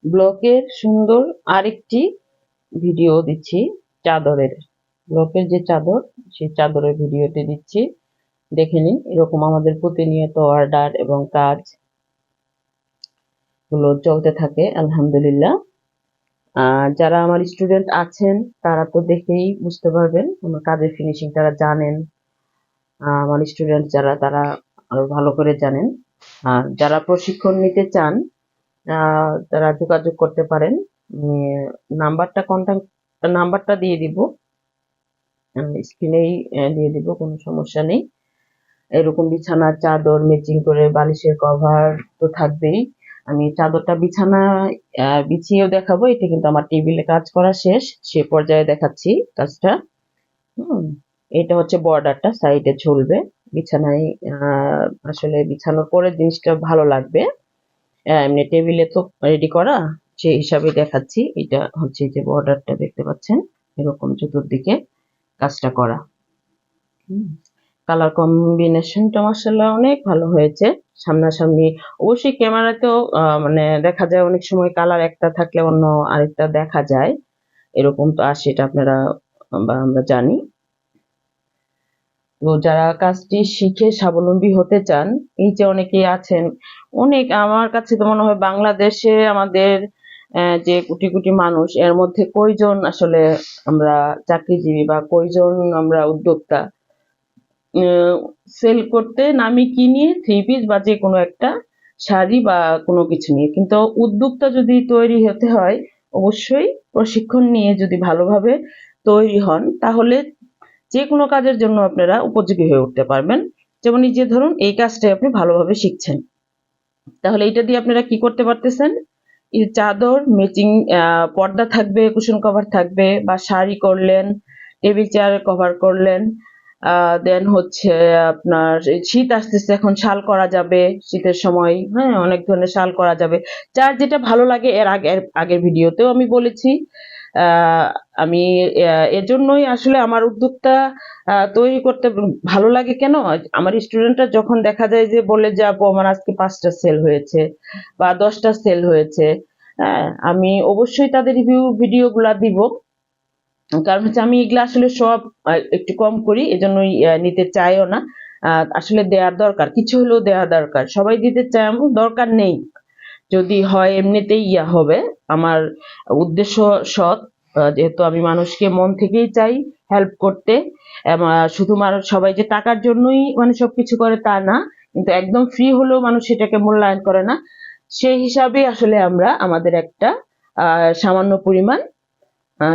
ব্লকের সুন্দর আরেকটি ভিডিও দিচ্ছি চাদরের। ব্লকের যে চাদর, সেই চাদরের ভিডিওটি দিচ্ছি, দেখে নিন। এরকম আমাদের প্রতিনিয়ত অর্ডার এবং কাজ গুলো চলতে থাকে আলহামদুলিল্লাহ। যারা আমার স্টুডেন্ট আছেন তারা তো দেখেই বুঝতে পারবেন আমার কাজের ফিনিশিং, তারা জানেন। আমার স্টুডেন্ট যারা, তারা আরো ভালো করে জানেন। আর যারা প্রশিক্ষণ নিতে চান তারা যোগাযোগ করতে পারেন। কন্টাক্ট নাম্বারটা দিয়ে দিব, স্ক্রিনেই দিয়ে দিব, কোনো সমস্যা নেই। এরকম বিছানার চাদর ম্যাচিং করে বালিশের কভার তো থাকবেই। আমি চাদরটা বিছিয়েও দেখাবো। এটা কিন্তু আমার টেবিলে কাজ করা শেষ, সে পর্যায়ে দেখাচ্ছি কাজটা। এটা হচ্ছে বর্ডারটা, সাইডে ঝুলবে বিছানায়। আসলে বিছানোর পরে জিনিসটা ভালো লাগবে। এমনি টেবিলে তো রেডি করা, সেই হিসাবে দেখাচ্ছি। এটা হচ্ছে যে বর্ডারটা দেখতে পাচ্ছেন, এরকম চতুর্দিকে কাজটা করা। কালার কম্বিনেশনটা মাশাআল্লাহ অনেক ভালো হয়েছে। সামনাসামনি অবশ্যই ক্যামেরাতেও মানে দেখা যায় অনেক সময় কালার একটা থাকলে অন্য আরেকটা দেখা যায়, এরকম তো আর সেটা আপনারা বা আমরা জানি। তো যারা কাজটি শিখে স্বাবলম্বী হতে চান, এই যে অনেকেই আছেন, অনেক আমার কাছে তো মনে হয় বাংলাদেশে আমাদের যে কোটি কোটি মানুষ, এর মধ্যে কয়জন আসলে আমরা চাকরিজীবী বা কয়জন আমরা উদ্যোক্তা সেল করতে নামি কিনি থ্রি পিস বা যে কোনো একটা শাড়ি বা কোনো কিছু নিয়ে। কিন্তু উদ্যোক্তা যদি তৈরি হতে হয়, অবশ্যই প্রশিক্ষণ নিয়ে যদি ভালোভাবে তৈরি হন, তাহলে যে কোনো কাজের জন্য আপনারা উপযোগী হয়ে উঠতে পারবেন। যেমন এই যে ধরুন এই কাজটাই আপনি ভালোভাবে শিখছেন, তাহলে এটা দিয়ে আপনারা কি করতে পারতেছেন? এই চাদর ম্যাচিং পর্দা থাকবে, কুশন কভার থাকবে, বা শাড়ি করলেন, টেবিল চেয়ার কভার করলেন। দেন হচ্ছে আপনার শীত আসতেছে, এখন শাল করা যাবে শীতের সময়। হ্যাঁ, অনেক ধরনের শাল করা যাবে, যার যেটা ভালো লাগে। আগের ভিডিওতেও আমি বলেছি। আমি এজন্যই আসলে আমার উদ্যোক্তা তৈরি করতে ভালো লাগে। কেন? আমার স্টুডেন্টরা যখন দেখা যায় যে বলে যে আপু আমার আজকে 5টা সেল হয়েছে বা 10টা সেল হয়েছে, আমি অবশ্যই তাদের রিভিউ ভিডিওগুলা দিব। কারণ হচ্ছে আমি এগুলা আসলে সব একটু কম করি, এজন্যই নিতে চাইও না। আসলে দেওয়ার দরকার, কিছু হলেও দেওয়া দরকার। সবাই দিতে চায় এমন দরকার নেই, যদি হয় এমনিতেই হবে। আমার উদ্দেশ্য সৎ, যেহেতু আমি মানুষকে মন থেকেই চাই হেল্প করতে। শুধুমাত্র সবাই যে টাকার জন্যই মানে সবকিছু করে তা না, কিন্তু একদম ফ্রি হলেও মানুষ সেটাকে মূল্যায়ন করে না। সেই হিসাবে আসলে আমরা আমাদের একটা সামান্য পরিমাণ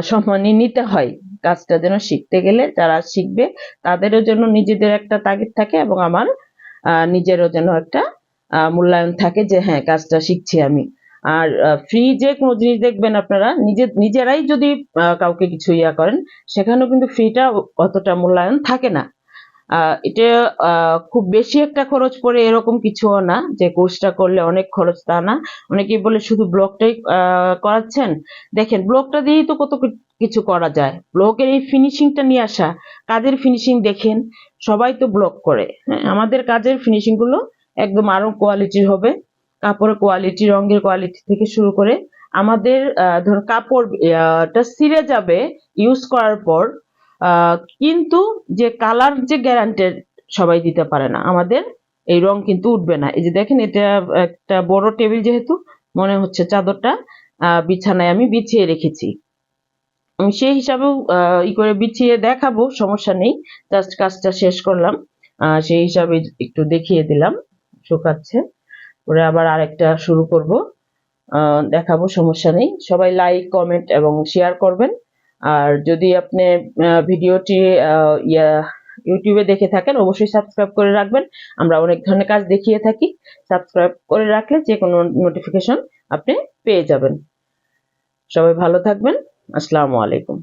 সম্মানই নিতে হয়। কাজটা যেন শিখতে গেলে যারা শিখবে তাদেরও জন্য নিজেদের একটা তাগিদ থাকে, এবং আমার নিজেরও যেন একটা মূল্যায়ন থাকে যে হ্যাঁ কাজটা শিখছি আমি। আর ফ্রি যে কোনো জিনিস দেখবেন আপনারা নিজেরাই যদি কাউকে কিছু করেন, সেখানেও কিন্তু ফ্রিটা অতটা মূল্যায়ন থাকে না। এটা খুব বেশি একটা খরচ পড়ে এরকম কিছুও না যে কোর্সটা করলে অনেক খরচ, তা না। অনেকেই বলে শুধু ব্লগটাই করাচ্ছেন। দেখেন ব্লগটা দিয়েই তো কত কিছু করা যায়। ব্লগের এই ফিনিশিংটা নিয়ে আসা, কাজের ফিনিশিং দেখেন, সবাই তো ব্লগ করে। হ্যাঁ, আমাদের কাজের ফিনিশিং গুলো একদম আরো কোয়ালিটির হবে। কাপড়ের কোয়ালিটি, রঙের কোয়ালিটি থেকে শুরু করে আমাদের ধরুন কাপড়টা ছিঁড়ে যাবে ইউজ করার পর, কিন্তু যে কালার যে গ্যারান্টেড সবাই দিতে পারে না। আমাদের এই রং কিন্তু উঠবে না। এই যে দেখেন, এটা একটা বড় টেবিল, যেহেতু মনে হচ্ছে চাদরটা বিছানায় আমি বিছিয়ে রেখেছি। আমি সেই হিসাবেও করে বিছিয়ে দেখাবো, সমস্যা নেই। জাস্ট কাজটা শেষ করলাম, সেই হিসাবে একটু দেখিয়ে দিলাম। শুকাচ্ছে, পরে আবার আরেকটা শুরু করব, দেখাবো, সমস্যা নেই। সবাই লাইক, কমেন্ট এবং শেয়ার করবেন। আর যদি আপনি ভিডিওটি ইউটিউবে দেখে থাকেন, অবশ্যই সাবস্ক্রাইব করে রাখবেন। আমরা অনেক ধরনের কাজ দেখিয়ে থাকি। সাবস্ক্রাইব করে রাখলে যে কোনো নোটিফিকেশন আপনি পেয়ে যাবেন। সবাই ভালো থাকবেন। আসসালামু আলাইকুম।